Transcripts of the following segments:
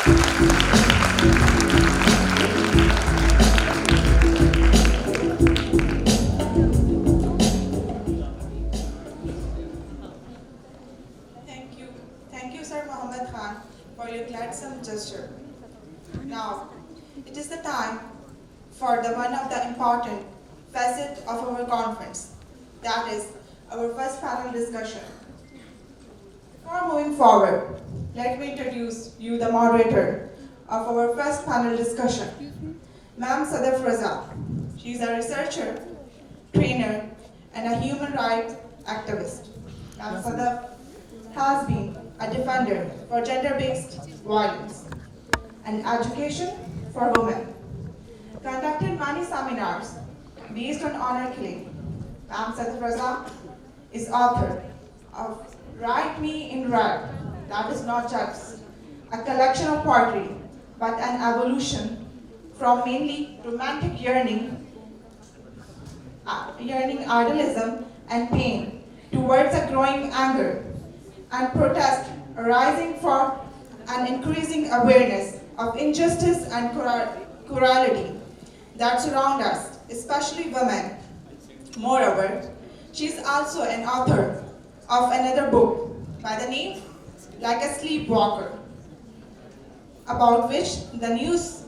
For your gladsome gesture. Now, it is the time for the one of the important facet of our conference, that is our first panel discussion. Before moving forward, let me introduce you the moderator of our first panel discussion, Ma'am Sadaf Raza. She is a researcher, trainer, and a human rights activist. Ma'am Sadaf has been a defender for gender-based violence and education for women. Conducted many seminars based on honor killing. Ma'am Sadaf Raza is author of Write Me in Red, that is not just a collection of poetry, but an evolution from mainly romantic yearning, idealism, and pain towards a growing anger and protest arising for an increasing awareness of injustice and cruelty that surround us, especially women. Moreover, she is also an author of another book by the name Like a Sleepwalker, about which the News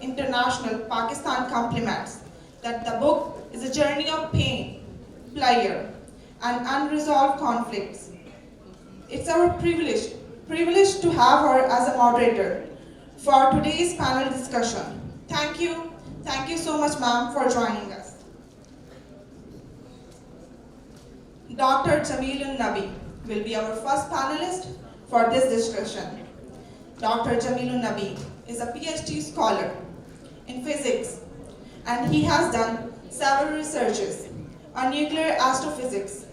International Pakistan compliments that the book is a journey of pain, pleasure, and unresolved conflicts. It's our privilege to have her as a moderator for today's panel discussion. Thank you so much, ma'am, for joining us. Dr. Jameel Nabi will be our first panelist for this discussion. Dr. Jameel Nabi is a PhD scholar in physics, and he has done several researches on nuclear astrophysics,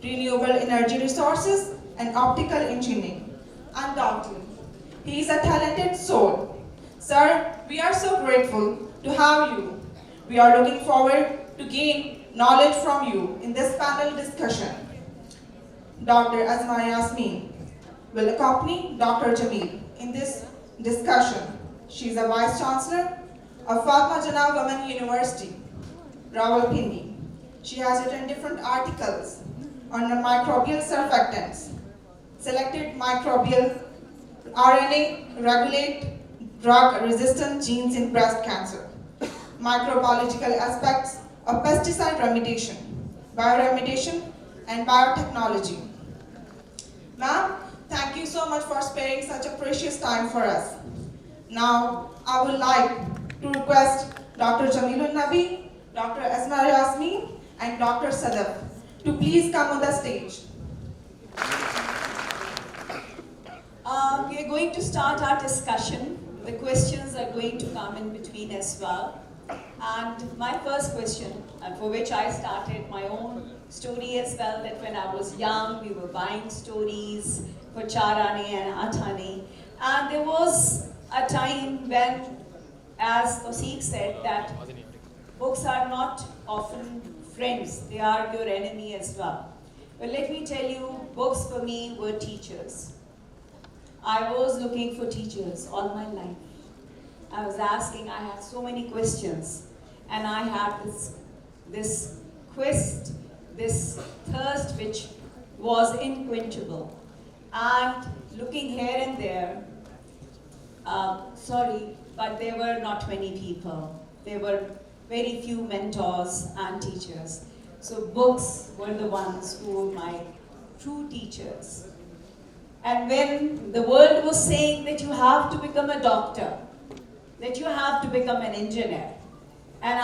renewable energy resources, and optical engineering. Undoubtedly, he is a talented soul. Sir, we are so grateful to have you. We are looking forward to gain knowledge from you in this panel discussion. Dr. Azra Yasmeen will accompany Dr. Jameel in this discussion. She is a Vice Chancellor of Fatima Women University, Rawalpindi. She has written different articles on the microbial surfactants, selected microbial RNA regulate drug-resistant genes in breast cancer, microbiological aspects of pesticide remediation, bioremediation, and biotechnology. Ma'am, thank you so much for sparing such a precious time for us. Now, I would like to request Dr. Jameel Nabi, Dr. Azra Yasmeen, and Dr. Sadaf to please come on the stage. We are going to start our discussion. The questions are going to come in between as well. And my first question, and for which I started my own story as well, that when I was young, we were buying stories for Charani and Atani. And there was a time when, as Tosiq said, that books are not often friends, they are your enemy as well. But let me tell you, books for me were teachers. I was looking for teachers all my life. I was asking, I had so many questions, and I had this quest, this thirst which was unquenchable. And looking here and there, sorry, but there were not many people. There were very few mentors and teachers. So books were the ones who were my true teachers. And when the world was saying that you have to become a doctor, that you have to become an engineer, and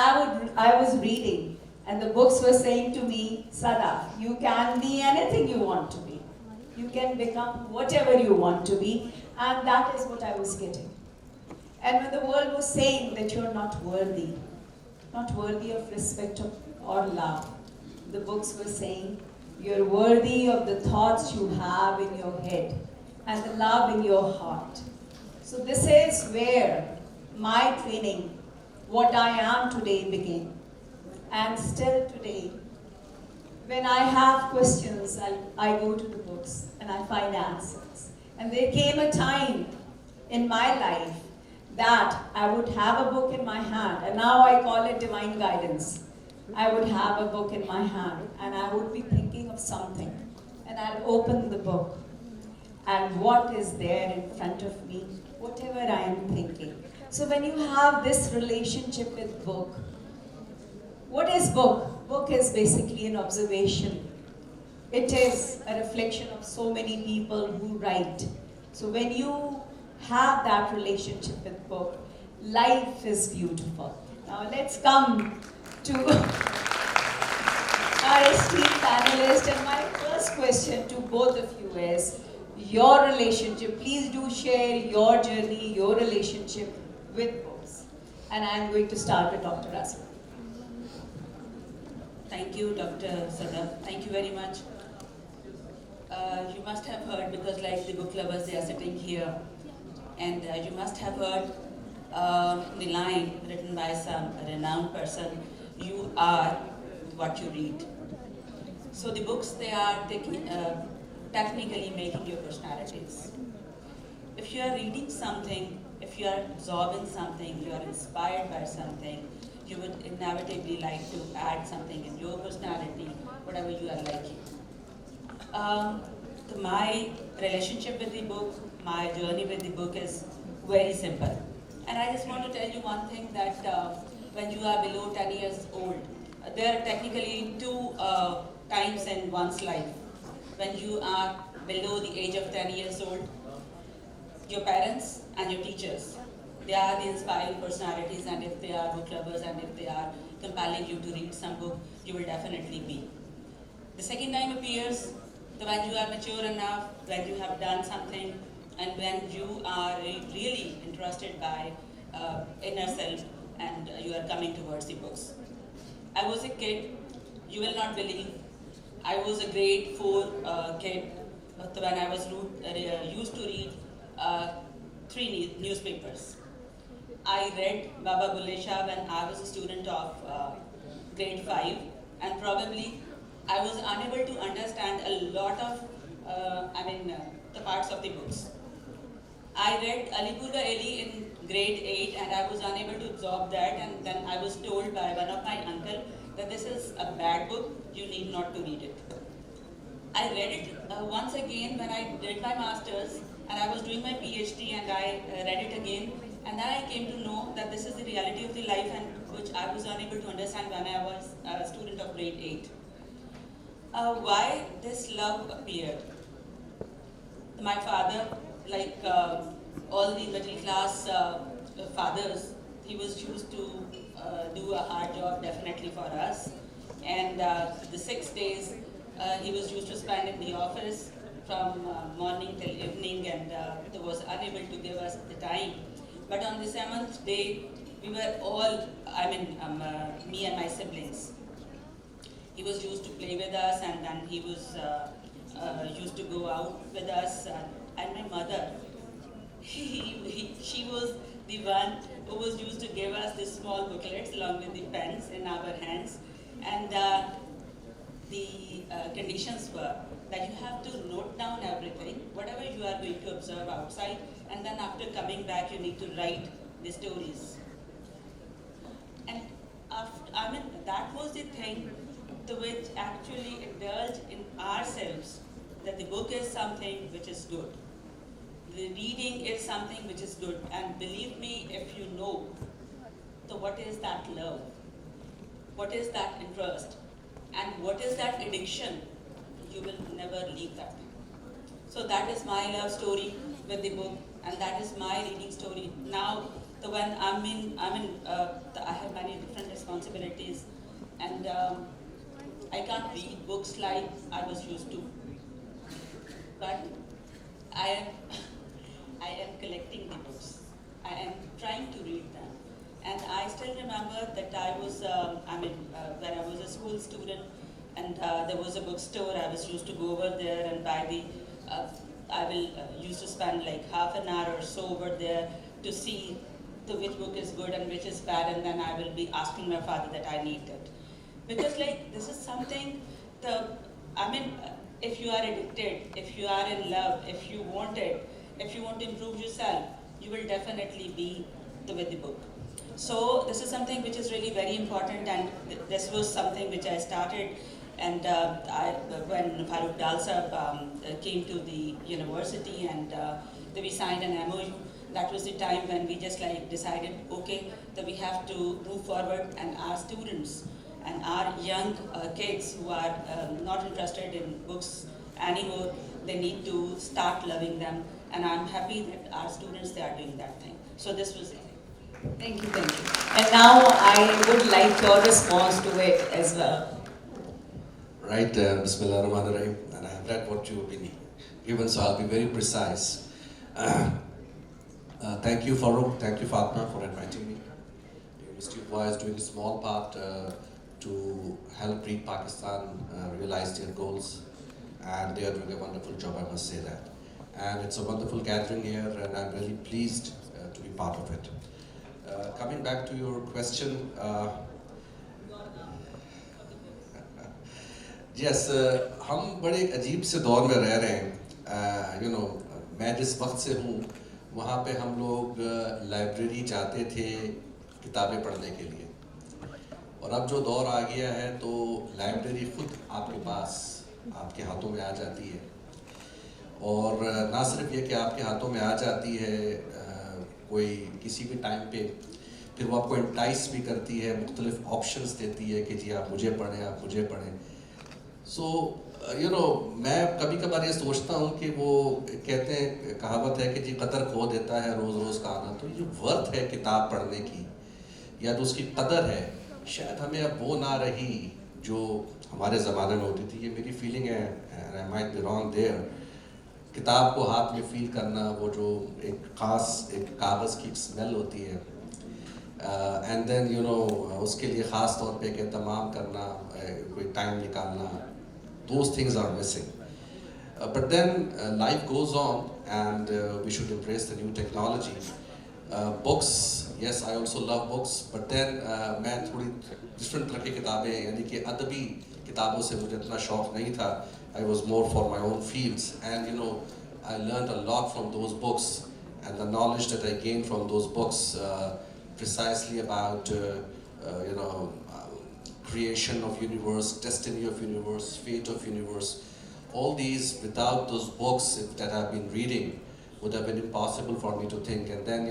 I was reading, and the books were saying to me, Sadaf, you can be anything you want to be. You can become whatever you want to be, and that is what I was getting. And when the world was saying that you're not worthy of respect or love, the books were saying, you're worthy of the thoughts you have in your head and the love in your heart. So this is where my training, what I am today, began. And still today, when I have questions, I go to the books and I find answers. And there came a time in my life that I would have a book in my hand, and now I call it divine guidance. I would have a book in my hand and I would be thinking of something, and I'll open the book, and what is there in front of me, whatever I am thinking. So when you have this relationship with book, what is book? Book is basically an observation. It is a reflection of so many people who write. So when you have that relationship with book, life is beautiful. Now let's come to our esteemed panelists, and my first question to both of you is your relationship. Please do share your journey, your relationship with books. And I'm going to start with Dr. Azra. Thank you, Dr. Sada. Thank you very much. You must have heard, because like the book lovers, they are sitting here, and you must have heard the line written by some renowned person, you are what you read. So the books, they are technically making your personalities. If you are reading something, if you are absorbing something, you are inspired by something, you would inevitably like to add something in your personality, whatever you are liking. My relationship with the book, my journey with the book is very simple. And I just want to tell you one thing, that when you are below 10 years old, there are technically two times in one's life. When you are below the age of 10 years old, your parents and your teachers, they are the inspiring personalities, and if they are book lovers and if they are compelling you to read some book, you will definitely be. The second time appears when you are mature enough, when you have done something, and when you are really interested by inner self, and you are coming towards the books. I was a kid, you will not believe, I was a grade 4 kid when I was used to read 3 newspapers. I read Baba Bulle Shah when I was a student of grade 5, and probably I was unable to understand a lot of the parts of the books. I read Alipurga Eli in grade 8 and I was unable to absorb that, and then I was told by one of my uncle that this is a bad book, you need not to read it. I read it once again when I did my master's and I was doing my PhD, and I read it again, and then I came to know that this is the reality of the life, and which I was unable to understand when I was a student of grade 8. Why this love appeared? My father, like all the middle class fathers, he was used to do a hard job definitely for us, and the 6 days he was used to spend in the office from morning till evening, and he was unable to give us the time. But on the 7th day, we were all, me and my siblings. He was used to play with us, and then he was used to go out with us. And my mother, she was the one who was used to give us the small booklets along with the pens in our hands. And the conditions were that you have to note down everything, whatever you are going to observe outside, and then after coming back, you need to write the stories. And that was the thing to which actually indulge in ourselves, that the book is something which is good. The reading is something which is good. And believe me, if you know, so what is that love? What is that interest? And what is that addiction? You will never leave that. So that is my love story with the book, and that is my reading story. Now, when I have many different responsibilities, and I can't read books like I was used to. But I am collecting the books. I am trying to read them. And I still remember that I was, when I was a school student, and there was a bookstore, I was used to go over there and buy the, used to spend like half an hour or so over there to see which book is good and which is bad, and then I will be asking my father that I need it. Because like, this is something, if you are addicted, if you are in love, if you want it, if you want to improve yourself, you will definitely be with the book. So this is something which is really very important, and this was something which I started, and when Dr. Azra came to the university and we signed an MOU, that was the time when we just like decided, okay, that we have to move forward, and our students and our young kids who are not interested in books anymore, they need to start loving them, and I'm happy that our students, they are doing that thing. So this was it. Thank you, thank you. And now I would like your response to it as well. Right, Bismillah ar-Rahman ar-Rahim, and I have read what you have been given, so I'll be very precise. Thank you, Farooq, thank you, Fatima, for inviting me. The University of Liverpool is doing a small part to help Read Pakistan realize their goals, and they are doing a wonderful job, I must say that. And it's a wonderful gathering here, and I'm really pleased to be part of it. Coming back to your question, yes, ہم بڑے عجیب سے دور میں رہ رہے ہیں. میں جس وقت سے ہوں وہاں پہ ہم لوگ لائبریری جاتے تھے کتابیں پڑھنے کے لیے, اور اب جو دور آ گیا ہے تو لائبریری خود آپ کے پاس, آپ کے ہاتھوں میں آ جاتی ہے. اور نہ صرف یہ کہ آپ کے ہاتھوں میں آ جاتی ہے, کوئی کسی بھی ٹائم پہ پھر وہ آپ کو انٹائس بھی کرتی ہے, مختلف آپشنز دیتی ہے کہ جی آپ مجھے پڑھیں, آپ مجھے پڑھیں. سو میں کبھی کبھار یہ سوچتا ہوں کہ وہ کہتے ہیں, کہاوت ہے کہ جی قدر کھو دیتا ہے روز روز کا آنا. تو یہ جو ورتھ ہے کتاب پڑھنے کی, یا جو اس کی قدر ہے, شاید ہمیں اب وہ نہ رہی جو ہمارے زمانے میں ہوتی تھی. یہ میری فیلنگ ہے, I might be wrong there. کتاب کو ہاتھ میں فیل کرنا, وہ جو ایک خاص ایک کاغذ کی اسمیل ہوتی ہے, اینڈ دین اس کے لیے خاص طور پہ ایک اہتمام کرنا, کوئی ٹائم نکالنا, those things are missing. But then life goes on, and we should embrace the new technology. Books, yes, I also love books, but then میں تھوڑی ڈفرینٹ طرح کی کتابیں, یعنی کہ ادبی کتابوں سے مجھے اتنا شوق نہیں تھا. I was more for my own fields, and I learned a lot from those books, and the knowledge that I gained from those books, precisely about creation of universe, destiny of universe, fate of universe, all these, without those books that I've been reading, would have been impossible for me to think. And then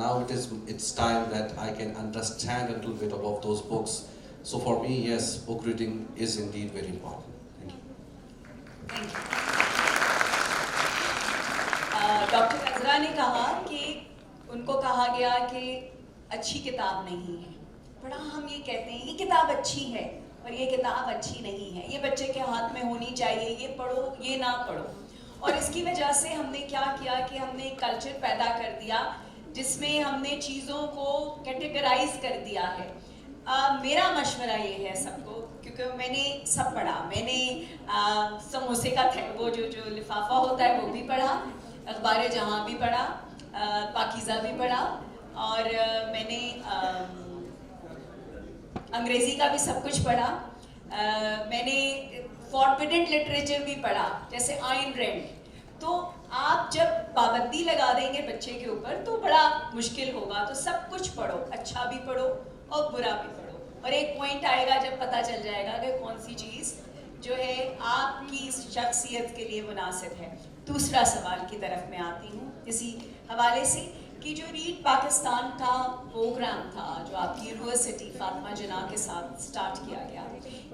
now it's time that I can understand a little bit about those books. So for me, yes, book reading is indeed very important. Doctor Azra نے کہا کہ ان کو کہا گیا کہ اچھی کتاب نہیں ہے. بڑا ہم یہ کہتے ہیں یہ کتاب اچھی ہے اور یہ کتاب اچھی نہیں ہے, یہ بچے کے ہاتھ میں ہونی چاہیے, یہ پڑھو یہ نہ پڑھو. اور اس کی وجہ سے ہم نے کیا کیا کہ ہم نے ایک کلچر پیدا کر دیا جس میں ہم نے چیزوں کو کیٹیگرائز کر دیا ہے. میرا مشورہ یہ ہے سب کو, کیونکہ میں نے سب پڑھا. میں نے سموسے کا وہ جو لفافہ ہوتا ہے وہ بھی پڑھا, اخبار جہاں بھی پڑھا, پاکیزہ بھی پڑھا, اور میں نے انگریزی کا بھی سب کچھ پڑھا. میں نے فاربیڈن لٹریچر بھی پڑھا, جیسے آئن رینڈ. تو آپ جب پابندی لگا دیں گے بچے کے اوپر تو بڑا مشکل ہوگا. تو سب کچھ پڑھو, اچھا بھی پڑھو اور برا بھی پڑھو, اور ایک پوائنٹ آئے گا جب پتہ چل جائے گا کہ کون سی چیز جو ہے آپ کی شخصیت کے لیے مناسب ہے. دوسرا سوال کی طرف میں آتی ہوں اسی حوالے سے کہ جو ریڈ پاکستان کا پروگرام تھا جو آپ کی یونیورسٹی فاطمہ جناح کے ساتھ سٹارٹ کیا گیا,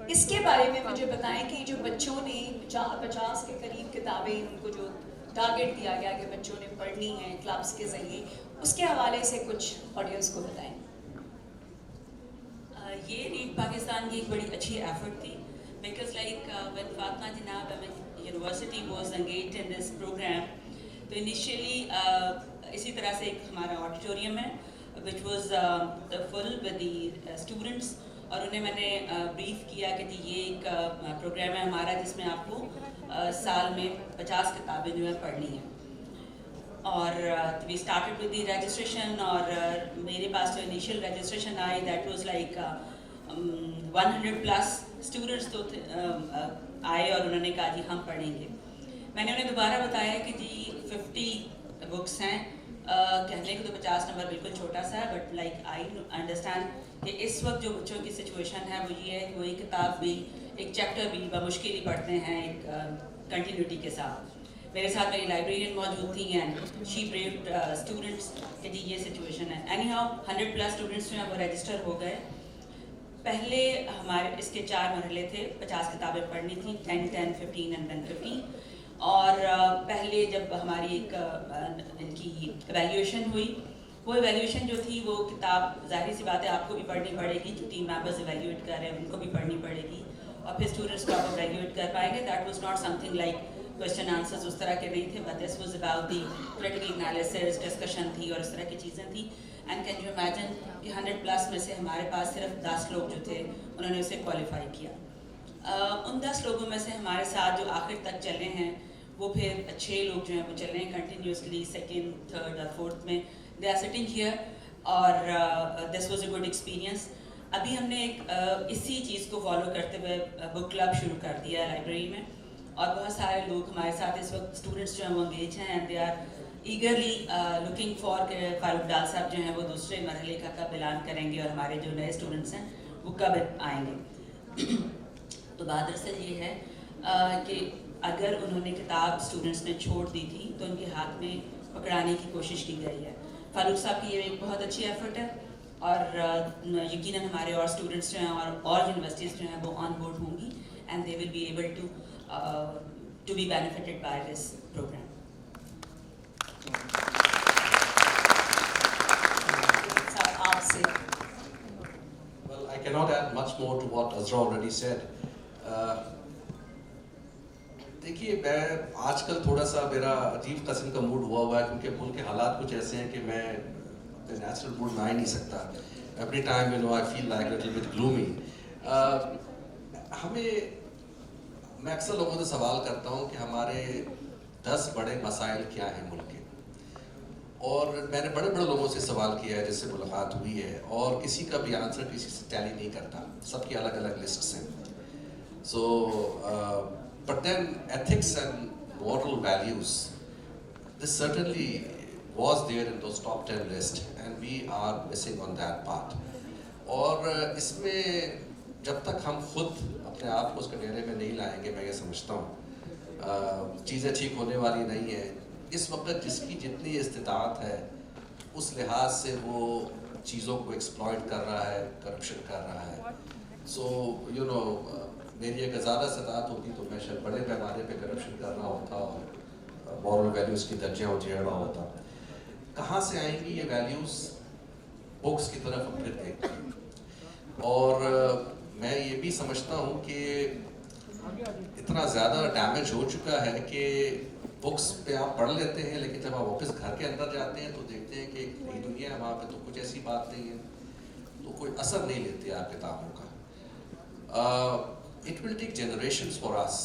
اس کے بارے میں مجھے بتائیں کہ جو بچوں نے 50 کے قریب کتابیں ان کو جو ٹارگیٹ دیا گیا کہ بچوں نے پڑھنی ہیں کلبس کے ذریعے, اس کے حوالے سے کچھ آڈینس کو بتائیں. یہ ریڈ پاکستان کی ایک بڑی اچھی ایفرٹ تھی, because like when Fatima Jinnah university was engaged in this program, تو انیشیلی اسی طرح سے ایک ہمارا آڈیٹوریم ہے which was full with the students, اور انہیں میں نے بریف کیا کہ جی یہ ایک پروگرام ہے ہمارا جس میں آپ کو سال میں 50 کتابیں جو ہے پڑھنی ہیں. اور we started with the registration, اور میرے پاس جو انیشیل رجسٹریشن آئی دیٹ واز لائک 100+ اسٹوڈنٹس تو آئے اور انہوں نے کہا جی ہم پڑھیں گے. میں نے انہیں دوبارہ بتایا کہ جی 50 بکس ہیں, کہنے کو تو 50 نمبر بالکل چھوٹا سا ہے, بٹ لائک آئی انڈرسٹینڈ کہ اس وقت جو بچوں کی سچویشن ہے وہ یہ ہے کہ وہ ایک کتاب بھی ایک چیپٹر بھی بمشکل ہی پڑھتے ہیں ایک کنٹینیوٹی کے ساتھ. میرے ساتھ میری لائبریرین موجود تھیں اینڈ شی بریفڈ اسٹوڈنٹس کہ جی یہ سچویشن ہے. اینی ہاؤ 100+ اسٹوڈنٹس جو ہیں وہ رجسٹر ہو گئے. پہلے ہمارے اس کے 4 مرحلے تھے, 50 کتابیں پڑھنی تھیں, 10, 10, 15 اینڈ دین 15. اور پہلے جب ہماری ایک ان کی ایویلیویشن ہوئی, وہ ایویلیویشن جو تھی وہ کتاب ظاہر سی بات ہے آپ کو بھی پڑھنی پڑے گی, جو ٹیم ممبرز ایویلیویٹ کر رہے ہیں ان کو بھی پڑھنی پڑے گی, اور پھر اسٹوڈنٹس کو آپ ایویلیویٹ کر پائیں گے. That was not something like question answers اس طرح کے نہیں تھے, but this was about the critical analysis, discussion تھی اور اس طرح کی چیزیں تھیں. اینڈ کین یو امیجن کہ 100+ میں سے ہمارے پاس صرف 10 لوگ جو تھے انہوں نے اسے کوالیفائی کیا. ان 10 لوگوں میں سے ہمارے ساتھ جو آخر تک چلے ہیں وہ پھر 6 لوگ جو ہیں وہ چل رہے ہیں کنٹینیوسلی 2nd, 3rd اور 4th میں. دے آر سٹنگ ہیئر, اور this was a good experience. ابھی ہم نے ایک اسی چیز کو فالو کرتے ہوئے بک کلب شروع کر دیا ہے لائبریری میں, اور بہت سارے لوگ ہمارے ساتھ اس وقت اسٹوڈنٹس جو ہیں وہ انگیج ہیں, and they are eagerly looking for کہ فاروق ڈال صاحب جو ہیں وہ دوسرے مرحلے کا کب اعلان کریں گے اور ہمارے جو نئے اسٹوڈنٹس ہیں وہ کب آئیں گے. تو بات دراصل یہ ہے کہ اگر انہوں نے کتاب اسٹوڈنٹس نے چھوڑ دی تھی تو ان کے ہاتھ میں پکڑانے کی کوشش کی گئی ہے. فاروق صاحب کی یہ ایک بہت اچھی ایفرٹ ہے, اور یقیناً ہمارے اور اسٹوڈنٹس جو ہیں اور یونیورسٹیز جو ہیں وہ آن بورڈ ہوں گی, and they will be able to be benefited by this program. آپ سے Well, I cannot add much more to what Azra already said. دیکھیے میں آج کل تھوڑا سا میرا عجیب قسم کا موڈ ہوا ہے, کیونکہ ملک کے حالات کچھ ایسے ہیں کہ میں اپنے نیچرل موڈ میں آ ہی نہیں سکتا. Every time I feel like a little bit gloomy. میں اکثر لوگوں سے سوال کرتا ہوں کہ ہمارے 10 بڑے مسائل کیا ہیں ملک کے, اور میں نے بڑے بڑے لوگوں سے سوال کیا ہے جس سے ملاقات ہوئی ہے, اور کسی کا بھی آنسر کسی سے ٹیلی نہیں کرتا, سب کی الگ الگ لسٹس ہیں. So but then ethics and moral values, this certainly was there in those top 10 list, and we are missing on that part. اور اس میں جب تک ہم خود اپنے آپ کو اس کنیرے میں نہیں لائیں گے, میں یہ سمجھتا ہوں چیزیں ٹھیک ہونے والی نہیں ہیں. اس وقت جس کی جتنی استطاعت ہے اس لحاظ سے وہ چیزوں کو ایکسپلائٹ کر رہا ہے, کرپشن کر رہا ہے. سو میری ایک زیادہ استطاعت ہوتی تو میں شاید بڑے پیمانے پہ کرپشن کر رہا ہوتا اور مورل ویلیوز کی درجیاں اجھیڑ رہا ہوتا. کہاں سے آئیں گی یہ ویلیوز؟ بکس کی طرف ہم پھر دیکھتے ہیں, اور میں یہ بھی سمجھتا ہوں کہ اتنا زیادہ ڈیمیج ہو چکا ہے کہ بکس پہ آپ پڑھ لیتے ہیں, لیکن جب آپ واپس گھر کے اندر جاتے ہیں تو دیکھتے ہیں کہ ایک نئی دنیا ہے وہاں پہ, تو کچھ ایسی بات نہیں ہے, تو کوئی اثر نہیں لیتے آپ کتابوں کا. It will take generations for us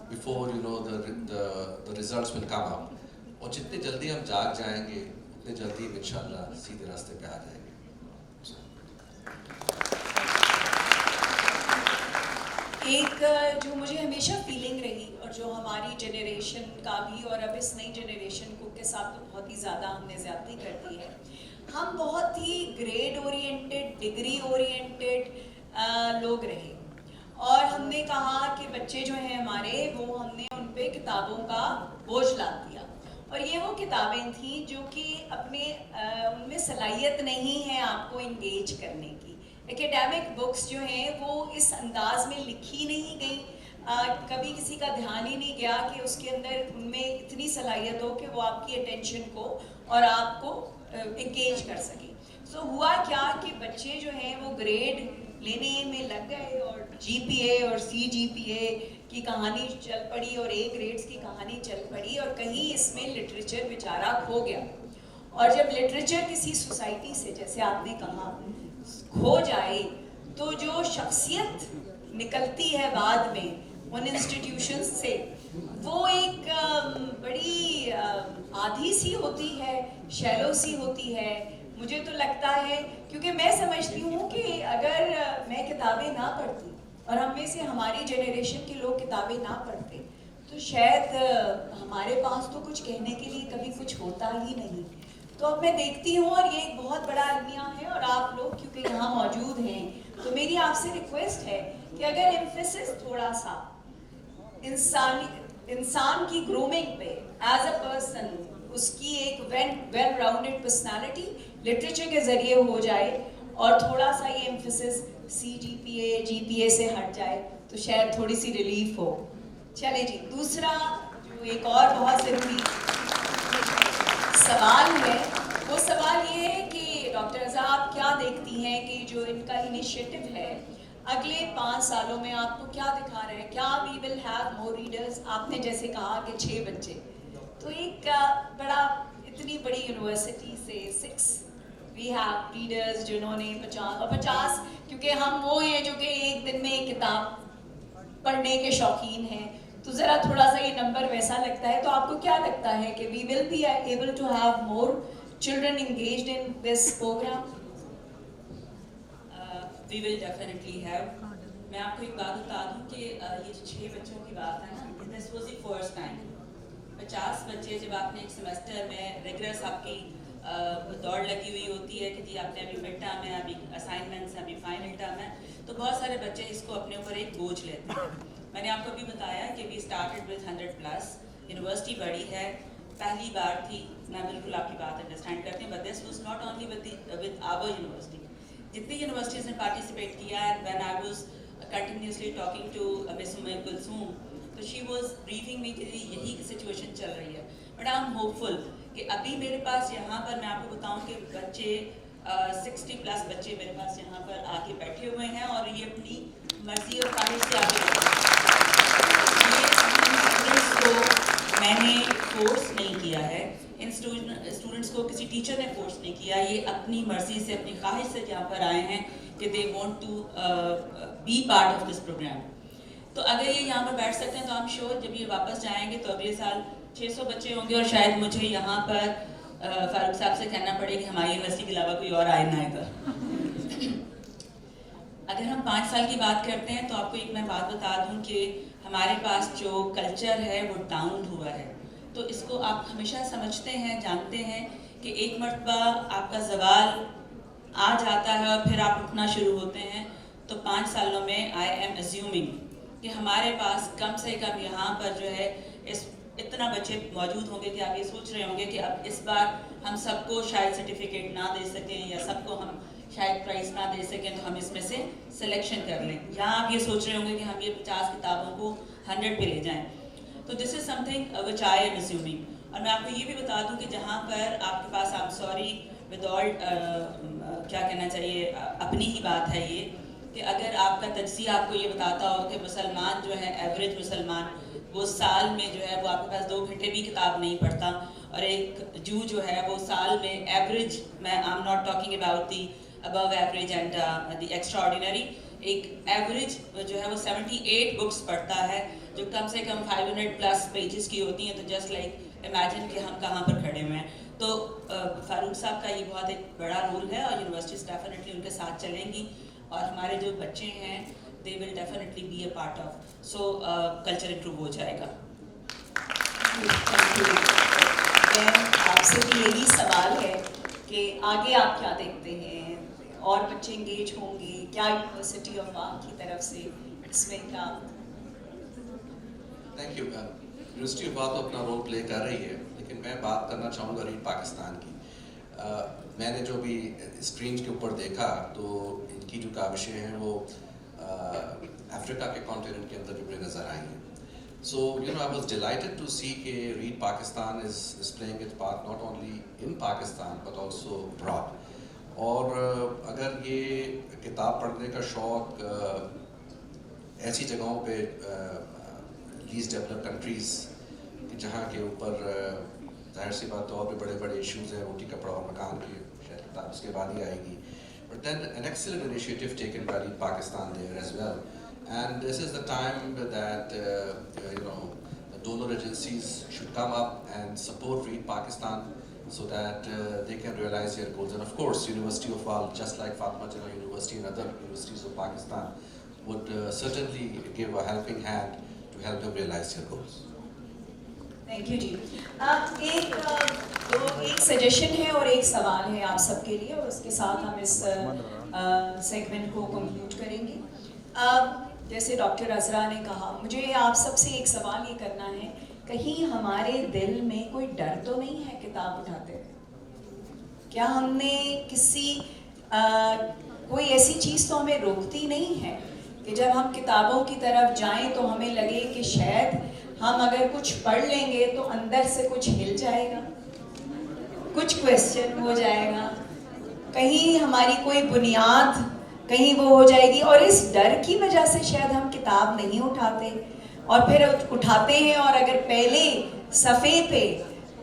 before the results will come up. اور جتنے جلدی ہم جاگ جائیں گے اتنے جلدی ہم انشاءاللہ سیدھے راستے پہ آ جائیں گے. ایک جو مجھے ہمیشہ فیلنگ رہی, اور جو ہماری جنریشن کا بھی اور اب اس نئی جنریشن کو کے ساتھ تو بہت ہی زیادہ ہم نے زیادتی کر دی ہے. ہم بہت ہی گریڈ اورینٹڈ, ڈگری اورینٹڈ لوگ رہے, اور ہم نے کہا کہ بچے جو ہیں ہمارے وہ ہم نے ان پہ کتابوں کا بوجھ لاد دیا, اور یہ وہ کتابیں تھیں جو کہ اپنے ان میں صلاحیت نہیں ہے آپ کو انگیج کرنے کی. ایکیڈیمک بکس جو ہیں وہ اس انداز میں لکھی نہیں گئی, کبھی کسی کا دھیان ہی نہیں گیا کہ اس کے اندر ان میں اتنی صلاحیت ہو کہ وہ آپ کی اٹینشن کو اور آپ کو انگیج کر سکیں. سو ہوا کیا کہ بچے جو ہیں وہ گریڈ لینے میں لگ گئے, اور جی پی اے اور سی جی پی اے کی کہانی چل پڑی, اور اے گریڈز کی کہانی چل پڑی, اور کہیں اس میں لٹریچر بیچارہ کھو گیا. اور جب لٹریچر کسی سوسائٹی سے, جیسے آپ نے کہا, کھو جائے تو جو شخصیت نکلتی ہے بعد میں ان انسٹیٹیوشنز سے, وہ ایک بڑی آدھی سی ہوتی ہے, شیلو سی ہوتی ہے. مجھے تو لگتا ہے, کیونکہ میں سمجھتی ہوں کہ اگر میں کتابیں نہ پڑھتی اور ہم میں سے ہماری جنریشن کے لوگ کتابیں نہ پڑھتے تو شاید ہمارے پاس تو کچھ کہنے کے لیے کبھی کچھ ہوتا ہی نہیں. تو اب میں دیکھتی ہوں اور یہ ایک بہت بڑا المیہ ہے اور آپ لوگ کیونکہ یہاں موجود ہیں تو میری آپ سے ریکویسٹ ہے کہ اگر ایمفیسس تھوڑا سا انسان کی گرومنگ پہ ایز اے پرسن اس کی ایک ویل راؤنڈڈ پرسنالٹی لٹریچر کے ذریعے ہو جائے اور تھوڑا سا یہ ایمفیسس جی پی اے سے ہٹ جائے تو شاید تھوڑی سی ریلیف ہو. چلے جی, دوسرا جو ایک اور بہت ضروری سوال ہے وہ سوال یہ ہے کہ ڈاکٹر عزا آپ کیا دیکھتی ہیں کہ جو ان کا انیشیٹو ہے اگلے 5 سالوں میں آپ کو کیا دکھا رہے ہیں؟ کیا وی ول ہیو مور ریڈرز؟ آپ نے جیسے کہا کہ 6 بچے, تو ایک بڑا اتنی بڑی یونیورسٹی سے 6 وی ہیو ریڈرز جنہوں نے 50 کیونکہ ہم وہ ہیں جو کہ ایک دن میں ایک کتاب پڑھنے کے شوقین ہیں, تو ذرا تھوڑا سا یہ نمبر ویسا لگتا ہے. تو آپ کو کیا لگتا ہے کہ we will be able to have more children engaged in this program? We will definitely have. میں آپ کو ایک بات بتا دوں کہ یہ جو 6 بچوں کی بات ہے نا, this was the first time. 50 بچے جب آپ نے ایک سیمسٹر میں ریگولر آپ کی دوڑ لگی ہوئی ہوتی ہے کہ جی آپ نے ابھی مڈ ٹرم ہے, ابھی اسائنمنٹس ہیں, ابھی فائنل ٹرم ہے, تو بہت سارے بچے اس کو اپنے اوپر ایک بوجھ لیتے ہیں. میں نے آپ کو ابھی بتایا کہ وی اسٹارٹڈ ود 100+. یونیورسٹی بڑی ہے, پہلی بار تھی, میں بالکل آپ کی بات انڈرسٹینڈ کرتی ہوں, but this was not only with our university. جتنی یونیورسٹیز نے پارٹیسپیٹ کیا ہے, when I was continuously talking to miss Kulsoom, تو شی واز بریفنگ می کہ یہی سچویشن چل رہی ہے. بٹ آئی ایم ہوپ فل کہ ابھی میرے پاس یہاں پر میں آپ کو بتاؤں کہ بچے 60+ بچے میرے پاس یہاں پر آ کے بیٹھے ہوئے ہیں اور یہ اپنی مرضی اور خواہش سے آگے کو میں نے فورس نہیں کیا ہے, ان اسٹوڈنٹس کو کسی ٹیچر نے فورس نہیں کیا, یہ اپنی مرضی سے اپنی خواہش سے یہاں پر آئے ہیں کہ they want to be part of this program. تو اگر یہ یہاں پر بیٹھ سکتے ہیں تو ہم شیور جب یہ واپس جائیں گے تو اگلے سال 600 بچے ہوں گے, اور شاید مجھے یہاں پر فاروق صاحب سے کہنا پڑے کہ ہماری یونیورسٹی کے علاوہ کوئی اور آئے نہ آئے گا. اگر ہم 5 سال کی بات کرتے ہیں تو آپ کو ایک میں بات بتا دوں کہ ہمارے پاس جو کلچر ہے وہ ڈاؤن ہوا ہے. تو اس کو آپ ہمیشہ سمجھتے ہیں, جانتے ہیں کہ ایک مرتبہ آپ کا زوال آ جاتا ہے اور پھر آپ اٹھنا شروع ہوتے ہیں. تو 5 سالوں میں آئی ایم ایزیومنگ کہ ہمارے پاس کم سے کم یہاں پر جو ہے اتنا بچے موجود ہوں گے کہ آپ یہ سوچ رہے ہوں گے کہ اب اس بار ہم سب کو شاید سرٹیفکیٹ نہ دے سکیں یا سب کو ہم شاید پرائز نہ دے سکیں, تو ہم اس میں سے سلیکشن کر لیں. یہاں آپ یہ سوچ رہے ہوں گے کہ ہم یہ 50 کتابوں کو 100 پہ لے جائیں. تو this is something which I am assuming. اور میں آپ کو یہ بھی بتا دوں کہ جہاں پر آپ کے پاس I am sorry with all کیا کہنا چاہیے, اپنی ہی بات ہے یہ کہ اگر آپ کا تجزیہ آپ کو یہ بتاتا ہو کہ مسلمان جو ہے ایوریج مسلمان وہ سال میں جو ہے وہ آپ کے پاس 2 گھنٹے بھی کتاب نہیں پڑھتا, اور ایک جو ہے وہ سال میں ایوریج, میں I am not talking about the above average and the extra ordinary, ایک ایوریج جو ہے وہ 78 بکس پڑھتا ہے جو کم سے کم 500+ پیجز کی ہوتی ہیں. تو جسٹ لائک امیجن کہ ہم کہاں پر کھڑے ہوئے ہیں. تو فاروق صاحب کا یہ بہت ایک بڑا رول ہے اور یونیورسٹیز ڈیفینیٹلی ان کے ساتھ چلیں گی, اور ہمارے جو بچے ہیں they will definitely be a part of, so culture improve ہو جائے گا. آپ سے بھی یہی سوال ہے کہ آگے آپ کیا دیکھتے ہیں, اور بچے انگیج ہوں گے کیا یونیورسٹی آف وام کی طرف سے اس میں کیا؟ Thank you. یونیورسٹی آف وام تو اپنا رول پلے کر رہی ہے, لیکن میں بات کرنا چاہوں گا ریڈ پاکستان کی. میں نے جو بھی اسکرین کے اوپر دیکھا تو ان کی جو کاوشیں ہیں وہ افریقہ کے کانٹیننٹ کے اندر بھی مجھے نظر آئی ہیں. So, I was delighted to see کہ Read Pakistan is playing its part not only in Pakistan but also abroad. اور اگر یہ کتاب پڑھنے کا شوق ایسی جگہوں پہ لیسٹ ڈیولپ کنٹریز جہاں کے اوپر ظاہر سی بات طور پہ بڑے بڑے ایشوز ہیں, روٹی کپڑا اور مکان کی, شاید کتاب اس کے بعد ہی آئے گی. But then an excellent initiative taken by Read Pakistan there as well. And this is the time that the donor agencies should come up and support Read Pakistan so that they can realize their goals. And of course, University of Liverpool, just like Fatima University and other universities of Pakistan, would certainly give a helping hand to help them realize their goals. Thank you جی. ایک suggestion ہے اور ایک سوال ہے آپ سب کے لیے, اور اس کے ساتھ ہم اس سیگمنٹ کو کنکلوڈ کریں گے. جیسے ڈاکٹر عزرا نے کہا, مجھے آپ سب سے ایک سوال یہ کرنا ہے, کہیں ہمارے دل میں کوئی ڈر تو نہیں ہے کتاب اٹھاتے ہوئے؟ کیا ہم نے کوئی ایسی چیز تو ہمیں روکتی نہیں ہے کہ جب ہم کتابوں کی طرف جائیں تو ہمیں لگے کہ شاید ہم اگر کچھ پڑھ لیں گے تو اندر سے کچھ ہل جائے گا, کچھ کویسچن ہو جائے گا, کہیں ہماری کوئی بنیاد کہیں وہ ہو جائے گی, اور اس ڈر کی وجہ سے شاید ہم کتاب نہیں اٹھاتے, اور پھر اٹھاتے ہیں اور اگر پہلے صفحے پہ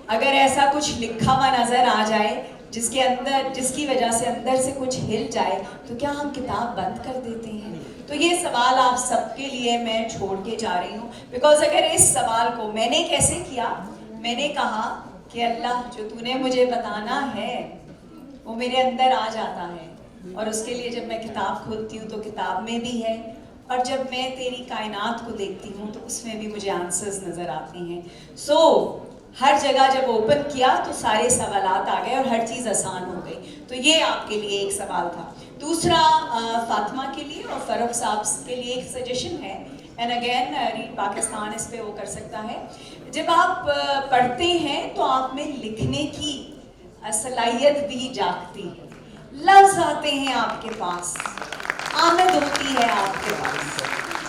اگر ایسا کچھ لکھا ہوا نظر آ جائے جس کی وجہ سے اندر سے کچھ ہل جائے تو کیا ہم کتاب بند کر دیتے ہیں؟ تو یہ سوال آپ سب کے لیے میں چھوڑ کے جا رہی ہوں, بیکاز اگر اس سوال کو میں نے کیسے کیا, میں نے کہا کہ اللہ جو تو نے مجھے بتانا ہے وہ میرے اندر آ جاتا ہے, اور اس کے لیے جب میں کتاب کھولتی ہوں تو کتاب میں بھی ہے, اور جب میں تیری کائنات کو دیکھتی ہوں تو اس میں بھی مجھے آنسرز نظر آتے ہیں. سو ہر جگہ جب اوپن کیا تو سارے سوالات آ گئے اور ہر چیز آسان ہو گئی. تو یہ آپ کے لیے ایک سوال تھا. دوسرا فاطمہ کے لیے اور فروخ صاحب کے لیے ایک سجیشن ہے, اینڈ اگین ریڈ پاکستان اس پہ وہ کر سکتا ہے. جب آپ پڑھتے ہیں تو آپ میں لکھنے کی صلاحیت بھی جاگتی ہے, لفظ آتے ہیں آپ کے پاس, آمد ہوتی ہے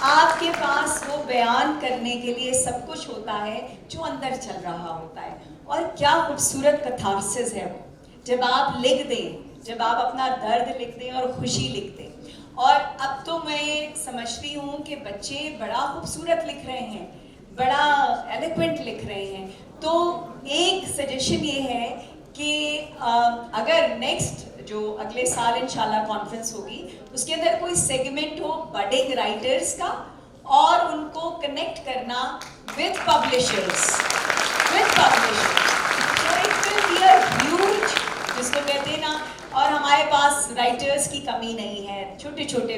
آپ کے پاس وہ بیان کرنے کے لیے سب کچھ ہوتا ہے جو اندر چل رہا ہوتا ہے. اور کیا خوبصورت کتھارسس ہے وہ, جب آپ لکھ دیں, جب آپ اپنا درد لکھ دیں اور خوشی لکھ دیں. اور اب تو میں سمجھتی ہوں کہ بچے بڑا خوبصورت لکھ رہے ہیں, بڑا ایلیکوینٹ لکھ رہے ہیں. تو ایک سجیشن یہ ہے کہ اگر نیکسٹ جو اگلے سال انشاءاللہ کانفرنس ہوگی اس کے اندر کوئی سیگمنٹ ہو بڈنگ رائٹرز کا, اور ان کو کنیکٹ کرنا with publishers. So it will be a huge, جس کو کہتے ہیں نا, اور ہمارے پاس رائٹرز کی کمی نہیں ہے, چھوٹے چھوٹے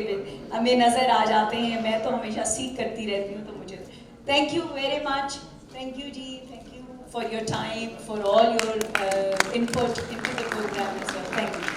ہمیں نظر آ جاتے ہیں. میں تو ہمیشہ سیکھ کرتی رہتی ہوں. تو مجھے thank you very much. Thank you ji, thank you for your time, for all your input into the program as well. Thank you.